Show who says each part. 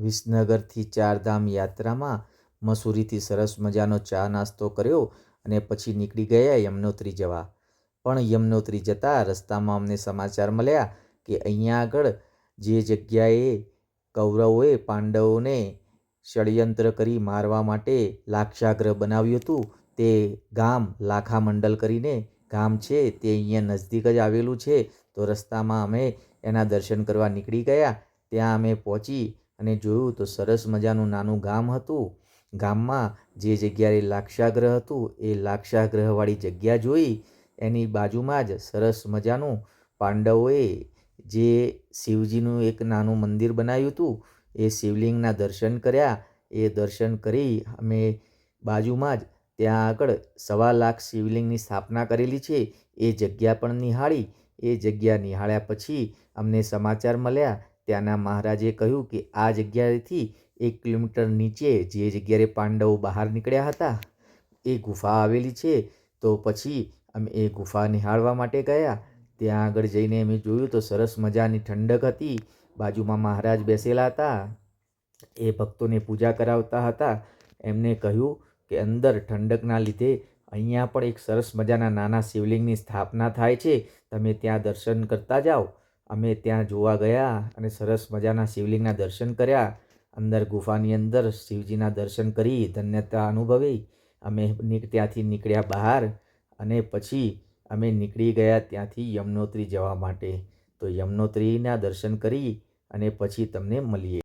Speaker 1: વિસનગરથી ચારધામ યાત્રામાં મસૂરીથી સરસ મજાનો ચા નાસ્તો કર્યો અને પછી નીકળી ગયા યમનોત્રી જવા. પણ યમનોત્રી જતા રસ્તામાં અમને સમાચાર મળ્યા કે અહીંયા આગળ જે જગ્યાએ કૌરવોએ પાંડવોને ષડયંત્ર કરી મારવા માટે લાક્ષાગૃહ બનાવ્યું હતું તે ગામ લાખામંડલ કરીને ગામ છે તે અહીંયા નજદીક જ આવેલું છે. તો રસ્તામાં અમે એના દર્શન કરવા નીકળી ગયા. ત્યાં અમે પહોંચી અને જોયું તો સરસ મજાનું નાનું ગામ હતું. ગામમાં જે જગ્યાએ લાક્ષાગૃહ હતું એ લાક્ષાગૃહવાળી જગ્યા જોઈ. એની બાજુમાં જ સરસ મજાનું પાંડવોએ જે શિવજીનું એક નાનું મંદિર બનાવ્યું હતું એ શિવલિંગના દર્શન કર્યા. એ દર્શન કરી અમે બાજુમાં જ ત્યાં આગળ 1.25 શિવલિંગની સ્થાપના કરેલી છે એ જગ્યા પણ નિહાળી. એ જગ્યા નિહાળ્યા પછી અમને સમાચાર મળ્યા ત્યાંના મહારાજે કહ્યું કે આ જગ્યાએથી 1 કિલોમીટર નીચે જે જગ્યાએ પાંડવો બહાર નીકળ્યા હતા એ ગુફા આવેલી છે. તો પછી અમે એ ગુફા નિહાળવા માટે ગયા. ત્યાં આગળ જઈને અમે જોયું તો સરસ મજાની ઠંડક હતી. બાજુમાં મહારાજ બેસેલા હતા. એ ભક્તોને પૂજા કરાવતા હતા. એમને કહ્યું કે અંદર ઠંડકના લીધે અહીંયા પણ એક સરસ મજાના નાના શિવલિંગની સ્થાપના થાય છે, તમે ત્યાં દર્શન કરતા જાઓ. અમે ત્યાં જોવા ગયા અને સરસ મજાના શિવલિંગના દર્શન કર્યા. અંદર ગુફાની અંદર શિવજીના દર્શન કરી ધન્યતા અનુભવી અમે ત્યાંથી નીકળ્યા બહાર અને પછી અમે નીકળી ગયા ત્યાંથી યમનોત્રી જવા માટે. તો યમનોત્રીના દર્શન કરી અને પછી તમને મળીએ.